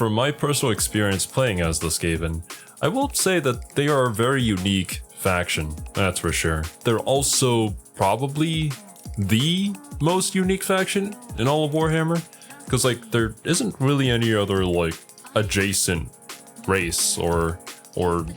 from my personal experience playing as the Skaven, I will say that they are a very unique faction, that's for sure. They're also probably the most unique faction in all of Warhammer, because like there isn't really any other like adjacent race or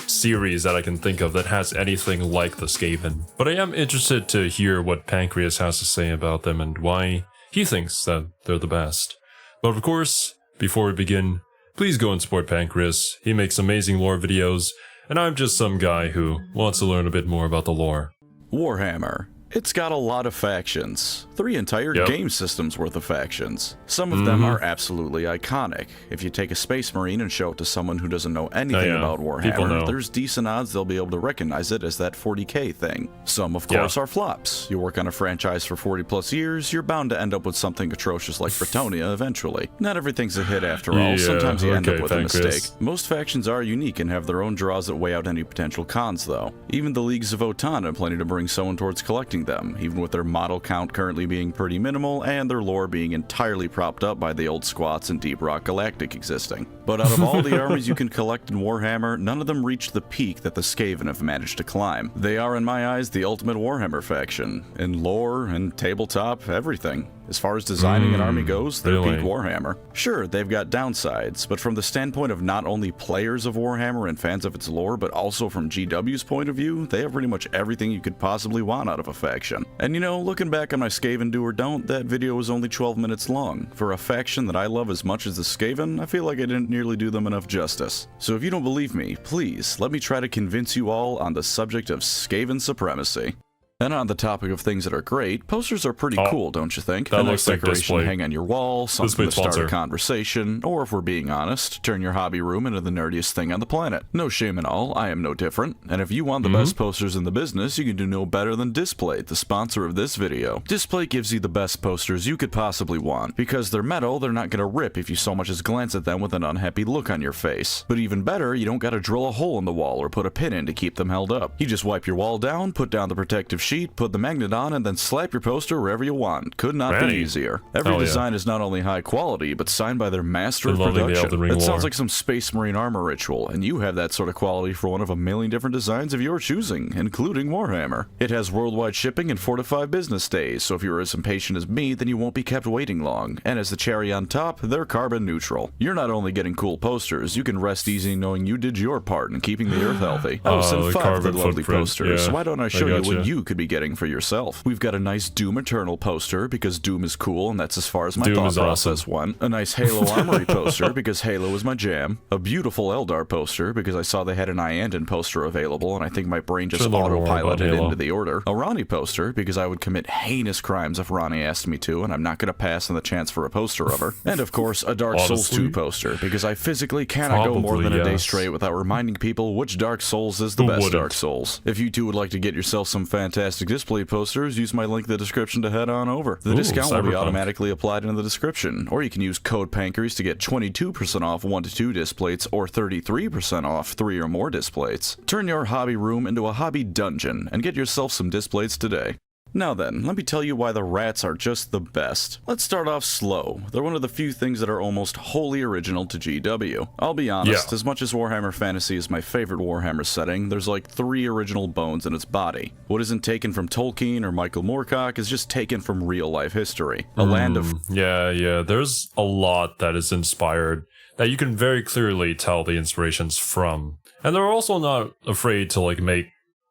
series that I can think of that has anything like the Skaven. But I am interested to hear what Pancreas has to say about them and why he thinks that they're the best. But of course, before we begin, please go and support Pancreas. He makes amazing lore videos, and I'm just some guy who wants to learn a bit more about the lore. Warhammer. It's got a lot of factions. 3 entire game systems worth of factions. Some of them are absolutely iconic. If you take a Space Marine and show it to someone who doesn't know anything about Warhammer, there's decent odds they'll be able to recognize it as that 40k thing. Some, of course, are flops. You work on a franchise for 40 plus years, you're bound to end up with something atrocious like Bretonnia eventually. Not everything's a hit after all, sometimes you end up with a mistake. Most factions are unique and have their own draws that weigh out any potential cons though. Even the Leagues of Votann have plenty to bring someone towards collecting them, even with their model count currently being pretty minimal and their lore being entirely propped up by the old squats and Deep Rock Galactic existing. But out of all the armies you can collect in Warhammer, none of them reach the peak that the Skaven have managed to climb. They are, in my eyes, the ultimate Warhammer faction. In lore and tabletop, everything. As far as designing an army goes, they're peak Warhammer. Sure, they've got downsides, but from the standpoint of not only players of Warhammer and fans of its lore, but also from GW's point of view, they have pretty much everything you could possibly want out of a faction. And you know, looking back on my Skaven do or don't, that video was only 12 minutes long. For a faction that I love as much as the Skaven, I feel like I didn't nearly do them enough justice. So if you don't believe me, please, let me try to convince you all on the subject of Skaven supremacy. And on the topic of things that are great, posters are pretty cool, don't you think? That a looks nice like decoration display. to hang on your wall, something to start a conversation, or if we're being honest, turn your hobby room into the nerdiest thing on the planet. No shame in all, I am no different. And if you want the best posters in the business, you can do no better than Displate, the sponsor of this video. Displate gives you the best posters you could possibly want. Because they're metal, they're not gonna rip if you so much as glance at them with an unhappy look on your face. But even better, you don't gotta drill a hole in the wall or put a pin in to keep them held up. You just wipe your wall down, put down the protective sheet, put the magnet on, and then slap your poster wherever you want. Could not be easier. Every design is not only high quality, but signed by their master of production. It sounds like some Space Marine armor ritual, and you have that sort of quality for one of a million different designs of your choosing, including Warhammer. It has worldwide shipping and 4 to 5 business days, so if you're as impatient as me, then you won't be kept waiting long. And as the cherry on top, they're carbon neutral. You're not only getting cool posters, you can rest easy knowing you did your part in keeping the earth healthy. I'll send 5 of the lovely posters, so why don't I show you what you could be getting for yourself? We've got a nice Doom Eternal poster, because Doom is cool, and that's as far as my thought process went. A nice Halo Armory poster, because Halo is my jam. A beautiful Eldar poster, because I saw they had an Iandon poster available, and I think my brain just autopiloted into the order. A Ronnie poster, because I would commit heinous crimes if Ronnie asked me to, and I'm not going to pass on the chance for a poster of her. And of course, a Dark Souls 2 poster, because I physically cannot go more than a day straight without reminding people which Dark Souls is the best Dark Souls. If you two would like to get yourself some fantastic display posters, use my link in the description to head on over. The discount will be automatically applied in the description, or you can use code Pancreas to get 22% off 1 to 2 displays or 33% off 3 or more displays. Turn your hobby room into a hobby dungeon and get yourself some displays today. Now then, let me tell you why the rats are just the best. Let's start off slow. They're one of the few things that are almost wholly original to GW. I'll be honest, as much as Warhammer Fantasy is my favorite Warhammer setting, there's like 3 original bones in its body. What isn't taken from Tolkien or Michael Moorcock is just taken from real-life history. A land of... Yeah, there's a lot that is inspired, that you can very clearly tell the inspiration's from. And they're also not afraid to like make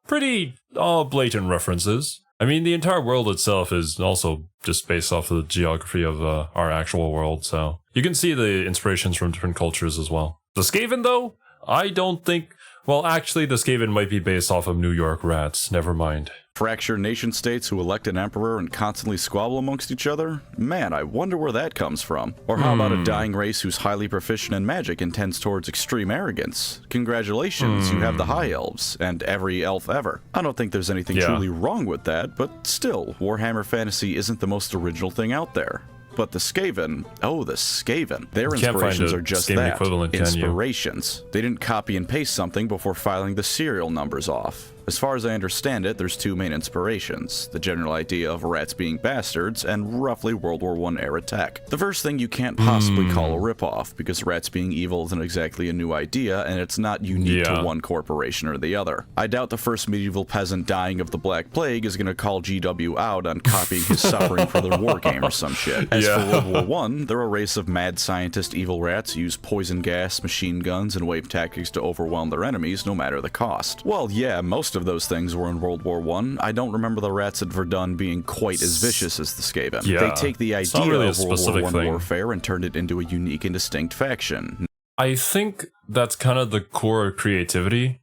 pretty blatant references. I mean, the entire world itself is also just based off of the geography of our actual world, so you can see the inspirations from different cultures as well. The Skaven, though, I don't think... Well, actually, the Skaven might be based off of New York rats. Never mind. Fractured nation-states who elect an emperor and constantly squabble amongst each other? Man, I wonder where that comes from. Or how about a dying race who's highly proficient in magic and tends towards extreme arrogance? Congratulations, you have the High Elves, and every elf ever. I don't think there's anything truly wrong with that, but still, Warhammer Fantasy isn't the most original thing out there. But the Skaven, the Skaven, their inspirations are just that, inspirations. They didn't copy and paste something before filing the serial numbers off. As far as I understand it, there's two main inspirations: the general idea of rats being bastards, and roughly World War I era tech. The first thing you can't possibly call a ripoff, because rats being evil isn't exactly a new idea, and it's not unique to one corporation or the other. I doubt the first medieval peasant dying of the Black Plague is gonna call GW out on copying his suffering for their war game or some shit. As for World War I, they're a race of mad scientist evil rats who use poison gas, machine guns, and wave tactics to overwhelm their enemies no matter the cost. Well, yeah, most of those things were in World War I don't remember the rats at Verdun being quite as vicious as the Skaven. They take the idea of World War I warfare and turned it into a unique and distinct faction. I think that's kind of the core of creativity.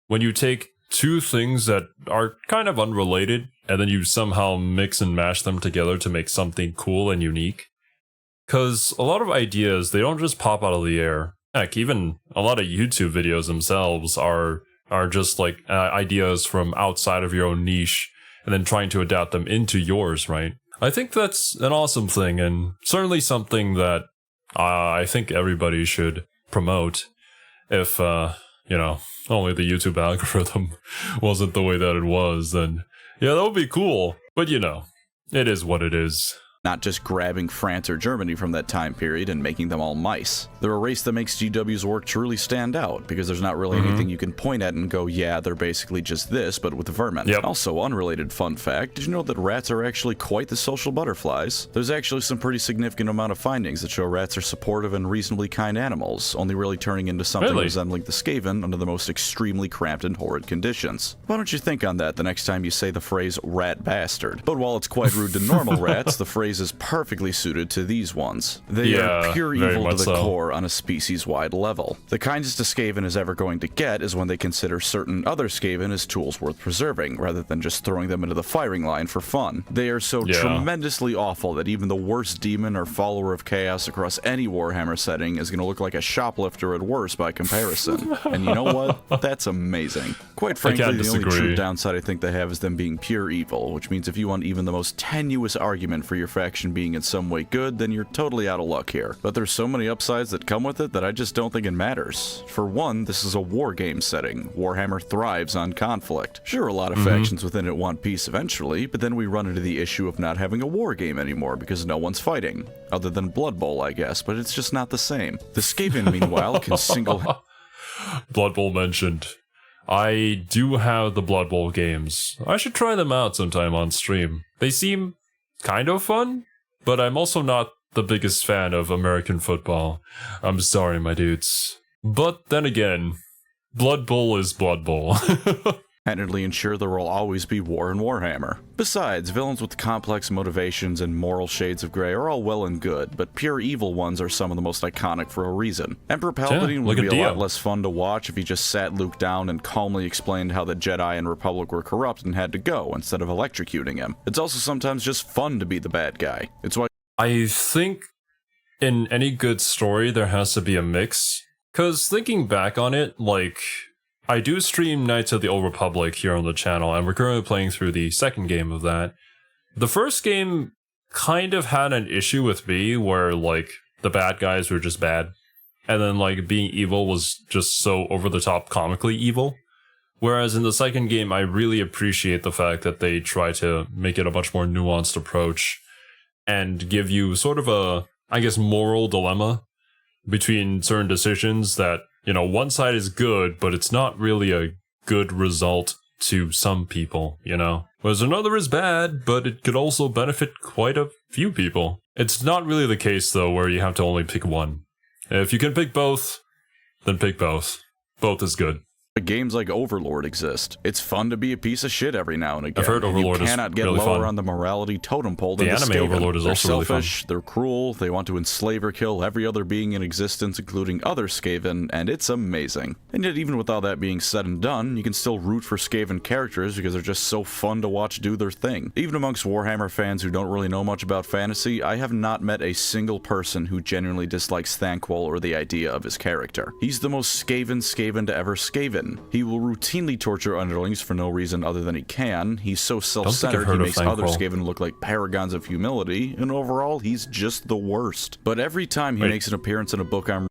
When you take two things that are kind of unrelated, and then you somehow mix and mash them together to make something cool and unique. Because a lot of ideas, they don't just pop out of the air. Heck, even a lot of YouTube videos themselves are just like ideas from outside of your own niche, and then trying to adapt them into yours, right? I think that's an awesome thing, and certainly something that I think everybody should promote if, you know, only the YouTube algorithm wasn't the way that it was, then yeah, that would be cool. But you know, it is what it is. Not just grabbing France or Germany from that time period and making them all mice. They're a race that makes GW's work truly stand out, because there's not really anything you can point at and go, yeah, they're basically just this, but with vermin. Also, unrelated fun fact, did you know that rats are actually quite the social butterflies? There's actually some pretty significant amount of findings that show rats are supportive and reasonably kind animals, only really turning into something resembling the Skaven under the most extremely cramped and horrid conditions. Why don't you think on that the next time you say the phrase rat bastard? But while it's quite rude to normal rats, the phrase is perfectly suited to these ones. They are pure evil to the core on a species-wide level. The kindest a Skaven is ever going to get is when they consider certain other Skaven as tools worth preserving, rather than just throwing them into the firing line for fun. They are so tremendously awful that even the worst demon or follower of chaos across any Warhammer setting is going to look like a shoplifter at worst by comparison. And you know what? That's amazing. Quite frankly, the only true downside I think they have is them being pure evil, which means if you want even the most tenuous argument for your faction being in some way good, then you're totally out of luck here. But there's so many upsides that come with it that I just don't think it matters. For one, this is a war game setting. Warhammer thrives on conflict. Sure, a lot of factions within it want peace eventually, but then we run into the issue of not having a war game anymore because no one's fighting. Other than Blood Bowl, I guess, but it's just not the same. The Skaven, meanwhile, can Blood Bowl mentioned. I do have the Blood Bowl games. I should try them out sometime on stream. They seem kind of fun, but I'm also not the biggest fan of American football. I'm sorry, my dudes. But then again, Blood Bowl is Blood Bowl. Handedly ensure there will always be war in Warhammer. Besides, villains with complex motivations and moral shades of grey are all well and good, but pure evil ones are some of the most iconic for a reason. Emperor Palpatine would be a lot less fun to watch if he just sat Luke down and calmly explained how the Jedi and Republic were corrupt and had to go, instead of electrocuting him. It's also sometimes just fun to be the bad guy. It's why I think in any good story there has to be a mix, because thinking back on it, like, I do stream Knights of the Old Republic here on the channel, and we're currently playing through the second game of that. The first game kind of had an issue with me where, like, the bad guys were just bad, and then, like, being evil was just so over-the-top comically evil. Whereas in the second game, I really appreciate the fact that they try to make it a much more nuanced approach and give you sort of a, I guess, moral dilemma between certain decisions that, you know, one side is good, but it's not really a good result to some people, you know? Whereas another is bad, but it could also benefit quite a few people. It's not really the case, though, where you have to only pick one. If you can pick both, then pick both. Both is good. Games like Overlord exist. It's fun to be a piece of shit every now and again. I've heard Overlord is really fun. You cannot get lower on the morality totem pole than the anime Skaven. Overlord is also really fun. They're selfish, they're cruel, they want to enslave or kill every other being in existence, including other Skaven, and it's amazing. And yet, even with all that being said and done, you can still root for Skaven characters because they're just so fun to watch do their thing. Even amongst Warhammer fans who don't really know much about fantasy, I have not met a single person who genuinely dislikes Thanquol or the idea of his character. He's the most Skaven to ever Skaven. He will routinely torture underlings for no reason other than he can. He's so self-centered he makes other Skaven look like paragons of humility, and overall, he's just the worst. But every time he makes an appearance in a book I'm...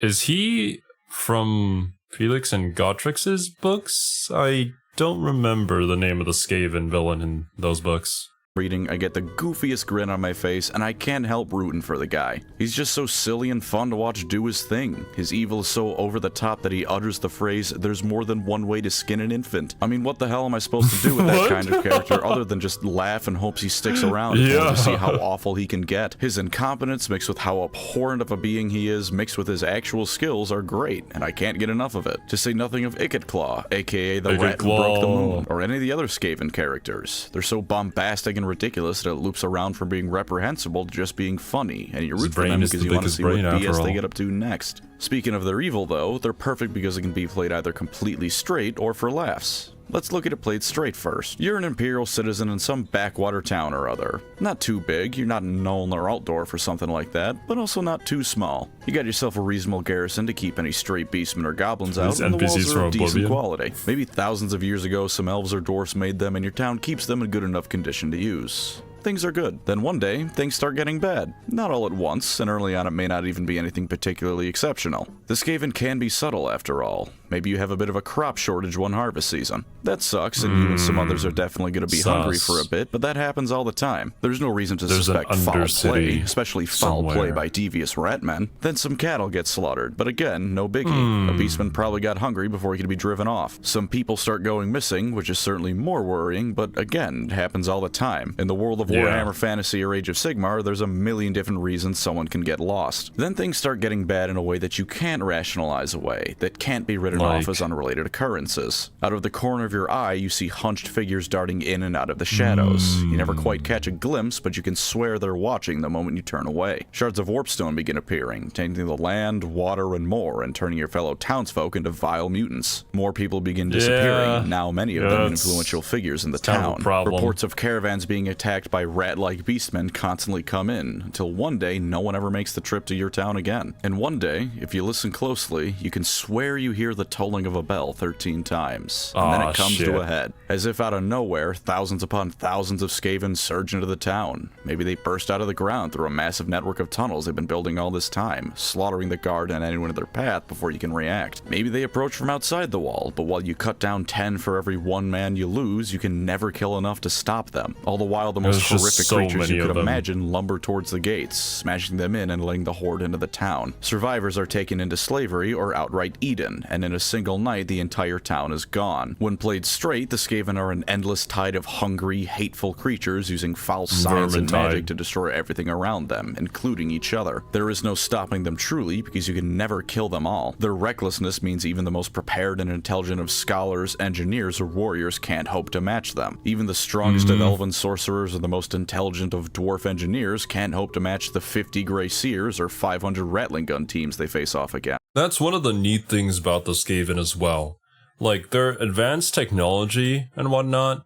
Is he from Felix and Gotrix's books? I don't remember the name of the Skaven villain in those books. Reading, I get the goofiest grin on my face, and I can't help rooting for the guy. He's just so silly and fun to watch do his thing. His evil is so over the top that he utters the phrase, "There's more than one way to skin an infant." I mean, what the hell am I supposed to do with that kind of character other than just laugh and hopes he sticks around to see how awful he can get? His incompetence mixed with how abhorrent of a being he is, mixed with his actual skills, are great, and I can't get enough of it. To say nothing of Claw, aka the rat who broke the moon, or any of the other Skaven characters. They're so bombastic and ridiculous that it loops around from being reprehensible to just being funny, and you root for them because you want to see what BS they get up to next. Speaking of their evil, though, they're perfect because it can be played either completely straight or for laughs. Let's look at it played straight first. You're an Imperial citizen in some backwater town or other. Not too big, you're not in Nuln or Altdorf or something like that, but also not too small. You got yourself a reasonable garrison to keep any stray beastmen or goblins out, and the walls are of decent quality. Maybe thousands of years ago some elves or dwarfs made them and your town keeps them in good enough condition to use. Things are good. Then one day, things start getting bad. Not all at once, and early on it may not even be anything particularly exceptional. The Skaven can be subtle after all. Maybe you have a bit of a crop shortage one harvest season. That sucks, and you and some others are definitely going to be hungry for a bit, but that happens all the time. There's no reason to suspect foul play, especially foul play by devious ratmen. Then some cattle get slaughtered, but again, no biggie. A beastman probably got hungry before he could be driven off. Some people start going missing, which is certainly more worrying, but again, it happens all the time. In the world of Warhammer Fantasy or Age of Sigmar, there's a million different reasons someone can get lost. Then things start getting bad in a way that you can't rationalize away, that can't be written off as unrelated occurrences. Out of the corner of your eye, you see hunched figures darting in and out of the shadows. You never quite catch a glimpse, but you can swear they're watching the moment you turn away. Shards of warpstone begin appearing, tainting the land, water, and more, and turning your fellow townsfolk into vile mutants. More people begin disappearing, now many of them influential figures in the town. Reports of caravans being attacked by rat-like beastmen constantly come in, until one day no one ever makes the trip to your town again. And one day, if you listen closely, you can swear you hear the tolling of a bell 13 times, and then it comes to a head. As if out of nowhere, thousands upon thousands of Skaven surge into the town. Maybe they burst out of the ground through a massive network of tunnels they've been building all this time, slaughtering the guard and anyone in their path before you can react. Maybe they approach from outside the wall, but while you cut down 10 for every one man you lose, you can never kill enough to stop them. All the while the most horrific creatures you could imagine lumber towards the gates, smashing them in and letting the horde into the town. Survivors are taken into slavery or outright eaten, and in a single night the entire town is gone. When played straight, the Skaven are an endless tide of hungry, hateful creatures using foul science and magic to destroy everything around them, including each other. There is no stopping them truly, because you can never kill them all. Their recklessness means even the most prepared and intelligent of scholars, engineers, or warriors can't hope to match them. Even the strongest of elven sorcerers or the most intelligent of dwarf engineers can't hope to match the 50 Grey Seers or 500 Rattling Gun teams they face off against. That's one of the neat things about the Skaven as well. Like, their advanced technology and whatnot,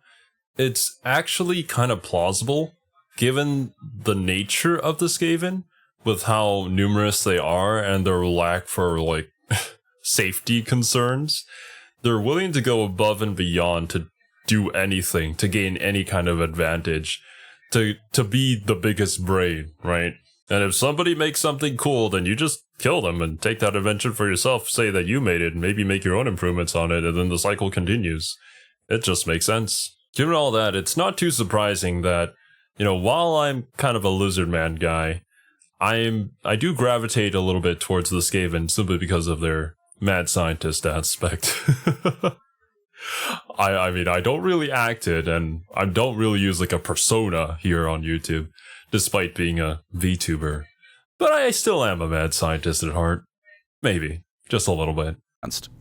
it's actually kind of plausible, given the nature of the Skaven, with how numerous they are and their lack for, like, safety concerns. They're willing to go above and beyond to do anything, to gain any kind of advantage, to be the biggest brain, right? And if somebody makes something cool, then you just kill them and take that invention for yourself, say that you made it, and maybe make your own improvements on it, and then the cycle continues. It just makes sense. Given all that, it's not too surprising that, you know, while I'm kind of a lizard man guy, I do gravitate a little bit towards the Skaven simply because of their mad scientist aspect. I mean, I don't really act it, and I don't really use like a persona here on YouTube, despite being a VTuber. But I still am a mad scientist at heart. Maybe. Just a little bit.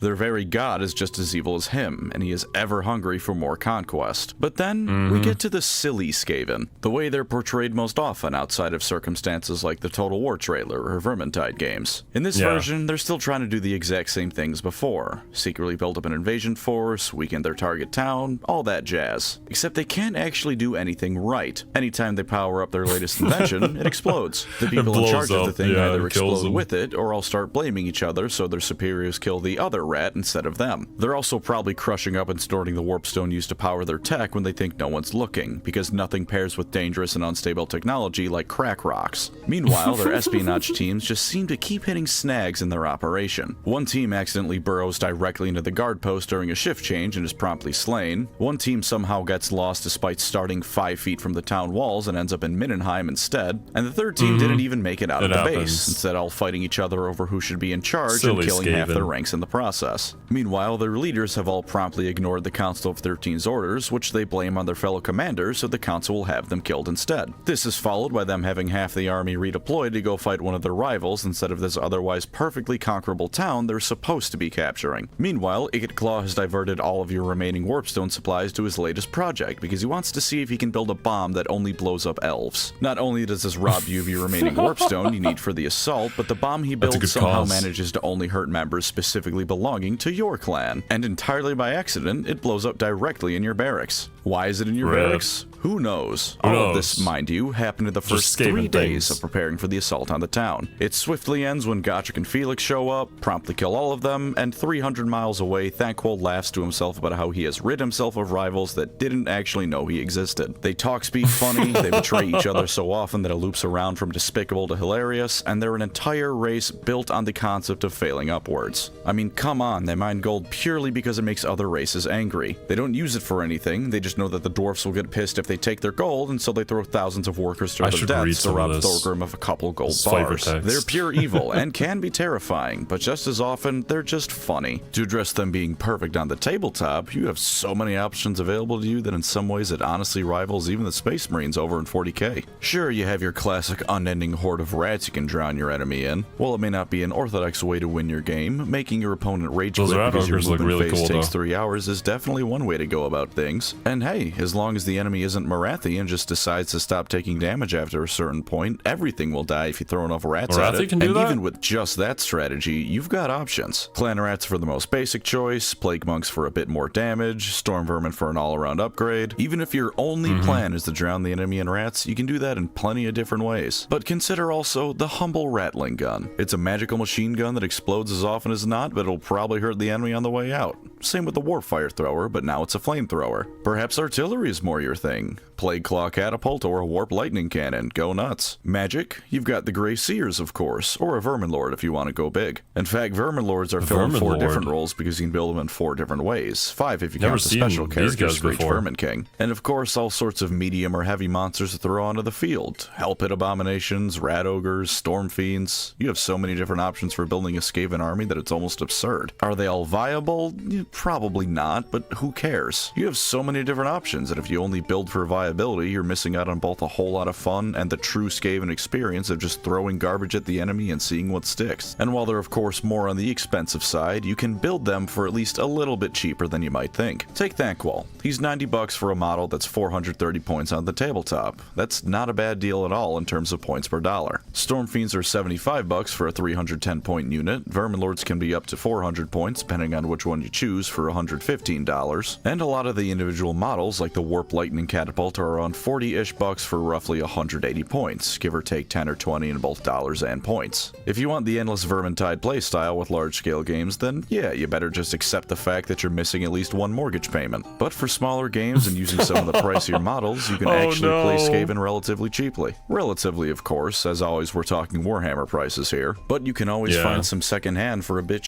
Their very god is just as evil as him, and he is ever hungry for more conquest. But then, we get to the silly Skaven, the way they're portrayed most often outside of circumstances like the Total War trailer or Vermintide games. In this version, they're still trying to do the exact same things before. Secretly build up an invasion force, weaken their target town, all that jazz. Except they can't actually do anything right. Anytime they power up their latest invention, it explodes. The people in charge of the thing either explode with it, or all start blaming each other so their superiors kill the the other rat instead of them. They're also probably crushing up and storing the warpstone used to power their tech when they think no one's looking, because nothing pairs with dangerous and unstable technology like crack rocks. Meanwhile, their espionage teams just seem to keep hitting snags in their operation. One team accidentally burrows directly into the guard post during a shift change and is promptly slain. One team somehow gets lost despite starting 5 feet from the town walls and ends up in Mindenheim instead. And the third team didn't even make it out of the base, instead all fighting each other over who should be in charge and killing half their ranks in the process. Meanwhile, their leaders have all promptly ignored the Council of 13's orders, which they blame on their fellow commanders, so the council will have them killed instead. This is followed by them having half the army redeployed to go fight one of their rivals instead of this otherwise perfectly conquerable town they're supposed to be capturing. Meanwhile, Claw has diverted all of your remaining warpstone supplies to his latest project because he wants to see if he can build a bomb that only blows up elves. Not only does this rob you of your remaining warpstone you need for the assault, but the bomb he builds somehow manages to only hurt members specifically belonging to your clan. And entirely by accident, it blows up directly in your barracks. Why is it in your barracks? Who knows? All of this, mind you, happened in the first 3 days of preparing for the assault on the town. It swiftly ends when Gotchik and Felix show up, promptly kill all of them, and 300 miles away, Thanquol laughs to himself about how he has rid himself of rivals that didn't actually know he existed. They talk speak funny, they betray each other so often that it loops around from despicable to hilarious, and they're an entire race built on the concept of failing upwards. I mean, come on, they mine gold purely because it makes other races angry. They don't use it for anything, they just know that the dwarfs will get pissed if they take their gold, and so they throw thousands of workers to their deaths to rob Thorgrim of a couple gold bars. They're pure evil and can be terrifying, but just as often, they're just funny. To address them being perfect on the tabletop, you have so many options available to you that in some ways it honestly rivals even the Space Marines over in 40k. Sure, you have your classic unending horde of rats you can drown your enemy in. While it may not be an orthodox way to win your game, making your opponent rage quit because your movement phase takes 3 hours is definitely one way to go about things. And hey, as long as the enemy isn't Marathi and just decides to stop taking damage after a certain point, everything will die if you throw enough rats at it. And even with just that strategy, you've got options. Clan rats for the most basic choice, plague monks for a bit more damage, storm vermin for an all-around upgrade. Even if your only plan is to drown the enemy in rats, you can do that in plenty of different ways. But consider also the humble rattling gun. It's a magical machine gun that explodes as often as not, but it'll probably hurt the enemy on the way out. Same with the warp fire thrower, but now it's a flamethrower. Perhaps artillery is more your thing. Plague Claw Catapult or a Warp Lightning Cannon, go nuts. Magic, you've got the Grey Seers of course, or a Vermin Lord if you want to go big. In fact, Vermin Lords are filling 4 different roles because you can build them in 4 different ways, 5 if you count the special character Screech Vermin King. And of course all sorts of medium or heavy monsters to throw onto the field. Hellpit Abominations, Rat Ogres, Storm Fiends. You have so many different options for building a Skaven army that it's almost absurd. Are they all viable? Probably not, but who cares? You have so many different options, and if you only build for viability, you're missing out on both a whole lot of fun and the true Skaven experience of just throwing garbage at the enemy and seeing what sticks. And while they're of course more on the expensive side, you can build them for at least a little bit cheaper than you might think. Take Thanquol. He's 90 bucks for a model that's 430 points on the tabletop. That's not a bad deal at all in terms of points per dollar. Storm Fiends are 75 bucks for a 310 point unit. Vermin Lords can be up to 400 points depending on which one you choose for $115. And a lot of the individual models like the Warp Lightning Catapult are around 40-ish bucks for roughly 180 points, give or take 10 or 20 in both dollars and points. If you want the endless Vermintide playstyle with large-scale games, then yeah, you better just accept the fact that you're missing at least one mortgage payment. But for smaller games and using some of the pricier models, you can actually play Skaven relatively cheaply. Relatively, of course, as always we're talking Warhammer prices here, but you can always find some secondhand for a bit.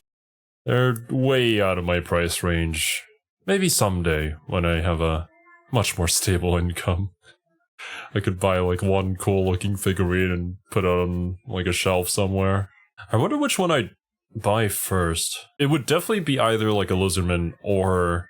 They're way out of my price range. Maybe someday, when I have a much more stable income, I could buy like one cool looking figurine and put it on like a shelf somewhere. I wonder which one I'd buy first. It would definitely be either like a Lizardman or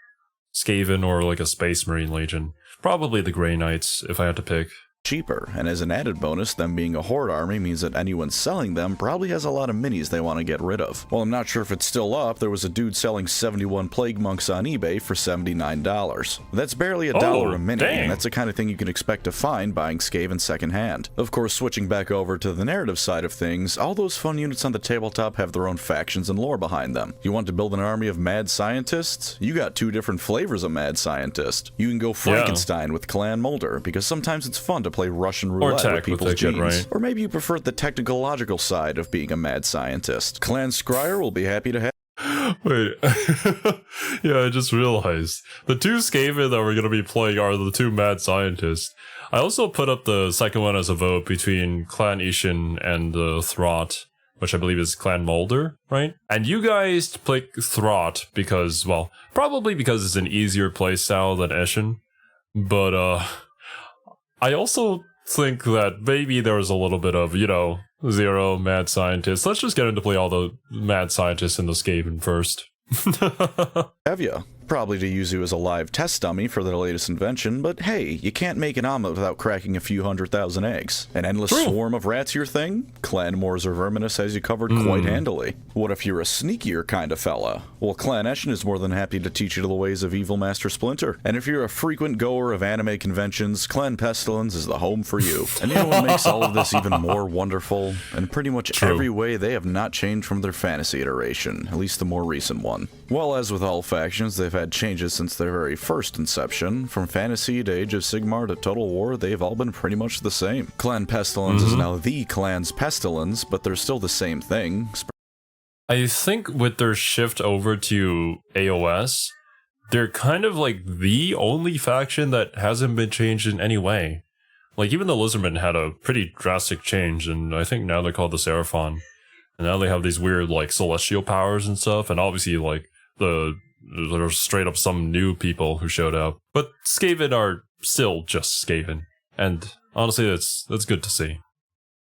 Skaven or like a Space Marine Legion. Probably the Grey Knights if I had to pick. Cheaper, and as an added bonus, them being a horde army means that anyone selling them probably has a lot of minis they want to get rid of. Well, I'm not sure if it's still up, there was a dude selling 71 Plague Monks on eBay for $79. That's barely $1 a mini, and that's the kind of thing you can expect to find buying Skaven secondhand. Of course, switching back over to the narrative side of things, all those fun units on the tabletop have their own factions and lore behind them. You want to build an army of mad scientists? You got 2 different flavors of mad scientist. You can go Frankenstein with Clan Mulder, because sometimes it's fun to play Russian roulette with people's genes. Or maybe you prefer the technological side of being a mad scientist. Clan Scryer will be happy to have Wait. Yeah, I just realized. The two Skaven that we're going to be playing are the two mad scientists. I also put up the second one as a vote between Clan Ishin and Throt, which I believe is Clan Mulder, right? And you guys pick Throt because, well, probably because it's an easier playstyle than Ishin. But, I also think that maybe there was a little bit of, you know, zero mad scientists. Let's just get into play all the mad scientists in the Skaven first. Have ya? Probably to use you as a live test dummy for their latest invention, but hey, you can't make an omelet without cracking a few 100,000 eggs. An endless swarm of rats your thing? Clan Moors or Verminous has you covered quite handily. What if you're a sneakier kind of fella? Well, Clan Eshin is more than happy to teach you the ways of Evil Master Splinter. And if you're a frequent goer of anime conventions, Clan Pestilence is the home for you. And you know what makes all of this even more wonderful? In pretty much every way, they have not changed from their fantasy iteration, at least the more recent one. Well, as with all factions, they've had changes since their very first inception. From Fantasy to Age of Sigmar to Total War, they've all been pretty much the same. Clan Pestilence is now the Clan's Pestilence, but they're still the same thing. I think with their shift over to AOS, they're kind of like the only faction that hasn't been changed in any way. Like, even the Lizardmen had a pretty drastic change, and I think now they're called the Seraphon. And now they have these weird, like, celestial powers and stuff, and obviously, like, there's straight up some new people who showed up. But Skaven are still just Skaven. And honestly, that's good to see.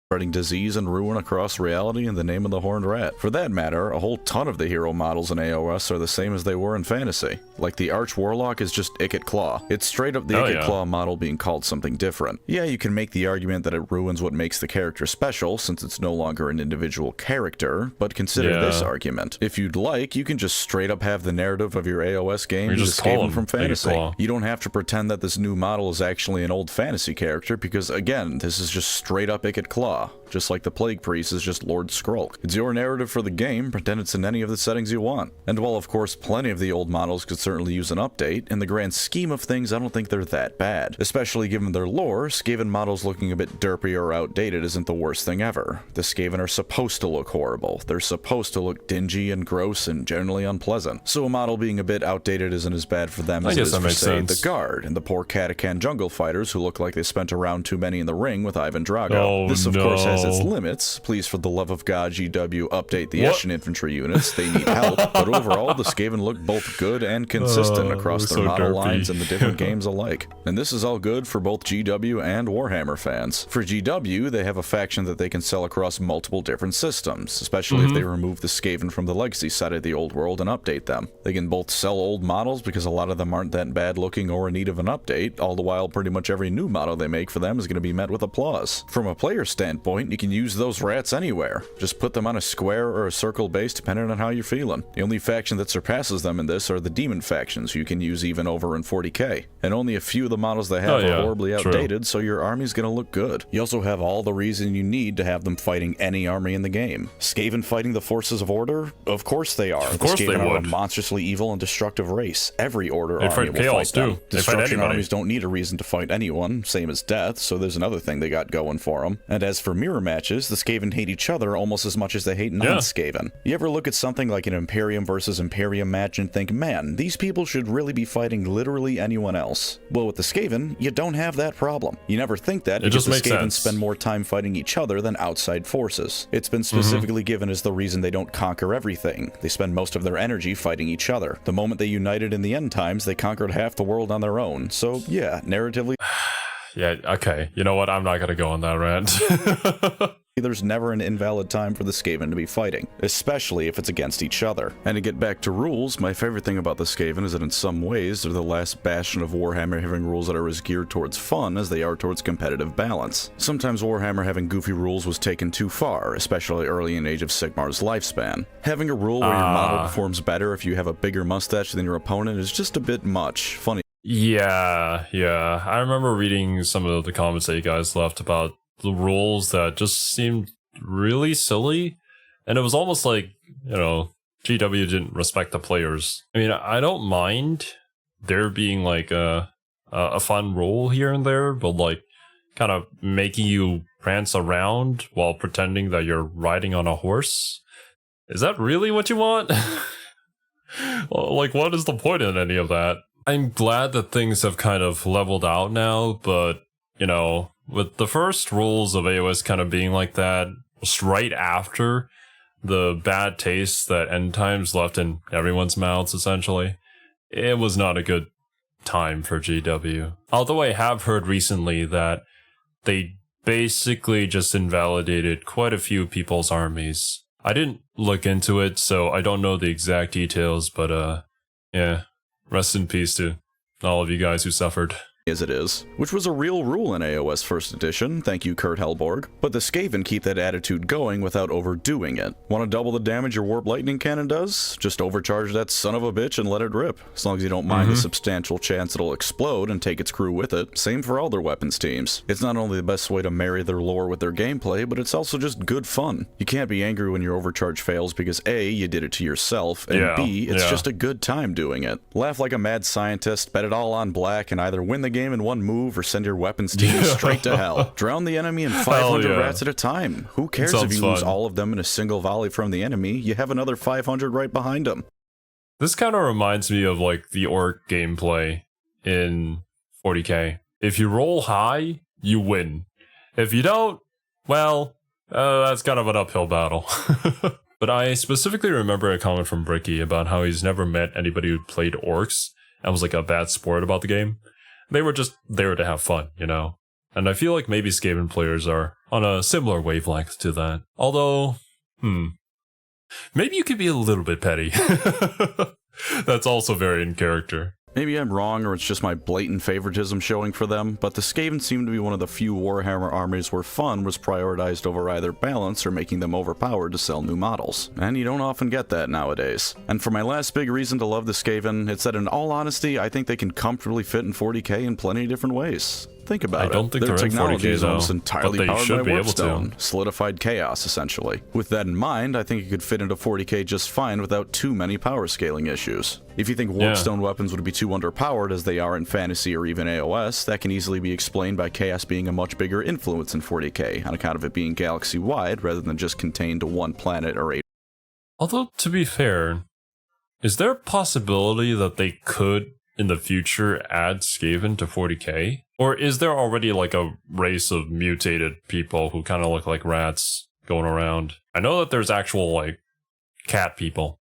Spreading disease and ruin across reality in the name of the Horned Rat. For that matter, a whole ton of the hero models in AOS are the same as they were in Fantasy. Like the Arch Warlock is just Ikit Claw. It's straight up the Ikit Claw model being called something different. Yeah, you can make the argument that it ruins what makes the character special, since it's no longer an individual character, but consider this argument. If you'd like, you can just straight up have the narrative of your AOS game be Skaven from Fantasy. You don't have to pretend that this new model is actually an old Fantasy character, because again, this is just straight up Ikit Claw. Just like the Plague Priest is just Lord Skrulk. It's your narrative for the game, pretend it's in any of the settings you want. And while of course plenty of the old models could certainly use an update, in the grand scheme of things I don't think they're that bad. Especially given their lore, Skaven models looking a bit derpy or outdated isn't the worst thing ever. The Skaven are supposed to look horrible. They're supposed to look dingy and gross and generally unpleasant. So a model being a bit outdated isn't as bad for them as it is for, say, the Guard and the poor Katakan jungle fighters who look like they spent around too many in the ring with Ivan Drago. This of course has its limits. Please, for the love of God, GW, update the Eshin infantry units. They need help. But overall, the Skaven look both good and consistent across their model lines and the different games alike. And this is all good for both GW and Warhammer fans. For GW, they have a faction that they can sell across multiple different systems, especially if they remove the Skaven from the legacy side of the old world and update them. They can both sell old models because a lot of them aren't that bad looking or in need of an update, all the while pretty much every new model they make for them is going to be met with applause. From a player standpoint, you can use those rats anywhere. Just put them on a square or a circle base depending on how you're feeling. The only faction that surpasses them in this are the demon factions you can use even over in 40k. And only a few of the models they have are horribly outdated, so your army's gonna look good. You also have all the reason you need to have them fighting any army in the game. Skaven fighting the forces of order? Of course they are. Of course the Skaven are a monstrously evil and destructive race. Every order army will fight them. Destruction armies don't need a reason to fight anyone, same as death, so there's another thing they got going for them. And as for mirror matches, the Skaven hate each other almost as much as they hate non-Skaven. You ever look at something like an Imperium versus Imperium match and think, man, these people should really be fighting literally anyone else? Well, with the Skaven, you don't have that problem. You never think that because the Skaven spend more time fighting each other than outside forces. It's been specifically given as the reason they don't conquer everything. They spend most of their energy fighting each other. The moment they united in the end times, they conquered half the world on their own. So yeah, narratively... Yeah, okay. You know what? I'm not gonna go on that rant. There's never an invalid time for the Skaven to be fighting, especially if it's against each other. And to get back to rules, my favorite thing about the Skaven is that in some ways they're the last bastion of Warhammer having rules that are as geared towards fun as they are towards competitive balance. Sometimes Warhammer having goofy rules was taken too far, especially early in Age of Sigmar's lifespan. Having a rule where your model performs better if you have a bigger mustache than your opponent is just a bit much. Funny. Yeah. I remember reading some of the comments that you guys left about the rules that just seemed really silly, and it was almost like, you know, GW didn't respect the players. I mean, I don't mind there being like a fun rule here and there, but like kind of making you prance around while pretending that you're riding on a horse Is that really what you want? Well, like, what is the point in any of that? I'm glad that things have kind of leveled out now, but, you know, with the first rules of AOS kind of being like that, just right after the bad taste that end times left in everyone's mouths, essentially, it was not a good time for GW. Although I have heard recently that they basically just invalidated quite a few people's armies. I didn't look into it, so I don't know the exact details, but yeah, rest in peace to all of you guys who suffered. As it is, which was a real rule in AOS First Edition, thank you Kurt Hellborg, but the Skaven keep that attitude going without overdoing it. Want to double the damage your Warp Lightning Cannon does? Just overcharge that son of a bitch and let it rip, as long as you don't mind the substantial chance it'll explode and take its crew with it. Same for all their weapons teams. It's not only the best way to marry their lore with their gameplay, but it's also just good fun. You can't be angry when your overcharge fails because A, you did it to yourself, and B, it's just a good time doing it. Laugh like a mad scientist, bet it all on black, and either win the game in one move or send your weapons team straight to hell. Drown the enemy in 500 rats at a time. Who cares if you lose all of them in a single volley from the enemy? You have another 500 right behind them. This kind of reminds me of like the orc gameplay in 40k. If you roll high, you win. If you don't, well, that's kind of an uphill battle. But I specifically remember a comment from Bricky about how he's never met anybody who played orcs and was like a bad sport about the game. They were just there to have fun, you know? And I feel like maybe Skaven players are on a similar wavelength to that. Although, maybe you could be a little bit petty. That's also very in character. Maybe I'm wrong, or it's just my blatant favoritism showing for them, but the Skaven seem to be one of the few Warhammer armies where fun was prioritized over either balance or making them overpowered to sell new models. And you don't often get that nowadays. And for my last big reason to love the Skaven, it's that in all honesty, I think they can comfortably fit in 40k in plenty of different ways. Think about it. I don't think their they're technology in 40k, is almost entirely but they powered should by be able Warpstone, to. solidified chaos, essentially. With that in mind, I think it could fit into 40k just fine without too many power scaling issues. If you think Warpstone weapons would be too underpowered as they are in Fantasy or even AOS, that can easily be explained by chaos being a much bigger influence in 40k, on account of it being galaxy-wide rather than just contained to one planet or 8. Although, to be fair, is there a possibility that they could, in the future, add Skaven to 40k? Or is there already like a race of mutated people who kind of look like rats going around? I know that there's actual, like, cat people.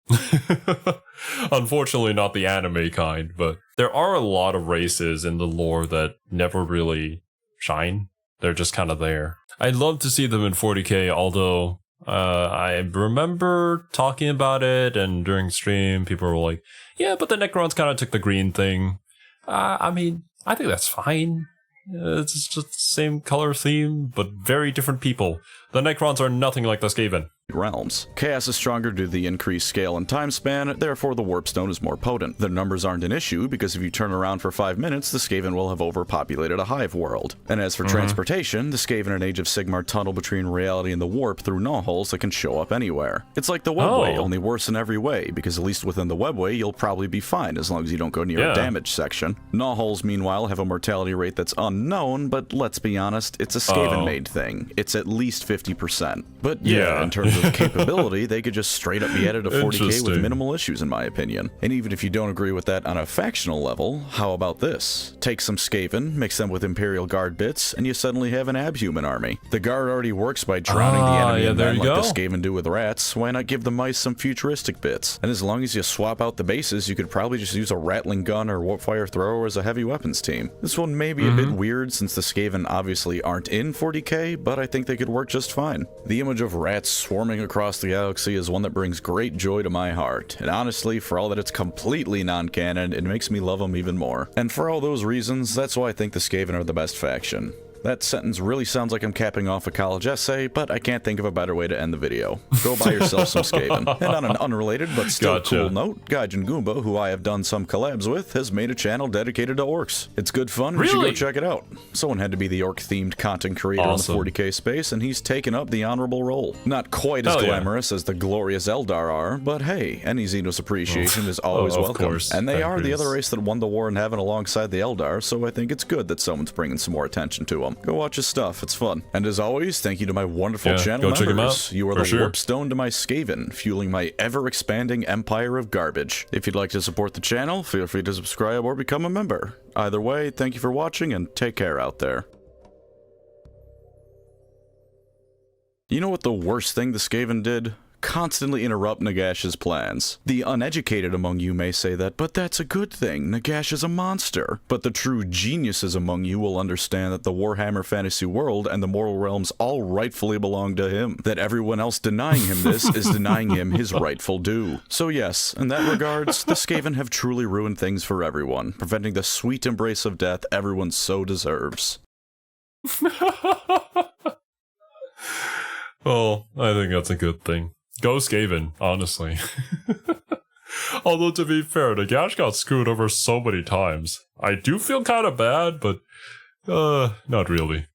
Unfortunately, not the anime kind, but there are a lot of races in the lore that never really shine. They're just kind of there. I'd love to see them in 40k, although I remember talking about it, and during stream, people were like, yeah, but the Necrons kind of took the green thing. I mean, I think that's fine. It's just the same color theme, but very different people. The Necrons are nothing like the Skaven. Realms. Chaos is stronger due to the increased scale and time span, therefore the Warpstone is more potent. Their numbers aren't an issue, because if you turn around for 5 minutes, the Skaven will have overpopulated a hive world. And as for transportation, the Skaven and Age of Sigmar tunnel between reality and the warp through gnaw holes that can show up anywhere. It's like the webway, only worse in every way, because at least within the webway, you'll probably be fine as long as you don't go near a damage section. Gnaw holes, meanwhile, have a mortality rate that's unknown, but let's be honest, it's a Skaven-made thing. It's at least 50%. But yeah, in terms of capability, they could just straight up be added to 40k with minimal issues, in my opinion. And even if you don't agree with that on a factional level, how about this? Take some Skaven, mix them with Imperial Guard bits, and you suddenly have an abhuman army. The Guard already works by drowning the enemy in men like the Skaven do with rats. Why not give the mice some futuristic bits? And as long as you swap out the bases, you could probably just use a rattling gun or warpfire thrower as a heavy weapons team. This one may be a bit weird since the Skaven obviously aren't in 40k, but I think they could work just fine. The image of rats swarming across the galaxy is one that brings great joy to my heart, and honestly, for all that it's completely non-canon, it makes me love them even more. And for all those reasons, that's why I think the Skaven are the best faction. That sentence really sounds like I'm capping off a college essay, but I can't think of a better way to end the video. Go buy yourself some Skaven. And on an unrelated but still cool note, Gaijin Goomba, who I have done some collabs with, has made a channel dedicated to orcs. It's good fun, and you should go check it out. Someone had to be the orc-themed content creator in the 40k space, and he's taken up the honorable role. Not quite as glamorous as the glorious Eldar are, but hey, any Xenos appreciation is always welcome. And they are the other race that won the war in heaven alongside the Eldar, so I think it's good that someone's bringing some more attention to them. him. Go watch his stuff, it's fun. And as always, thank you to my wonderful channel go check him members. out. You are For the sure. warp stone to my Skaven, fueling my ever-expanding empire of garbage. If you'd like to support the channel, feel free to subscribe or become a member. Either way, thank you for watching and take care out there. You know what the worst thing the Skaven did? Constantly interrupt Nagash's plans. The uneducated among you may say that, but that's a good thing. Nagash is a monster. But the true geniuses among you will understand that the Warhammer fantasy world and the mortal realms all rightfully belong to him. That everyone else denying him this is denying him his rightful due. So yes, in that regards, the Skaven have truly ruined things for everyone, preventing the sweet embrace of death everyone so deserves. Well, I think that's a good thing. Go Skaven, honestly. Although, to be fair, Nagash got screwed over so many times. I do feel kind of bad, but, not really.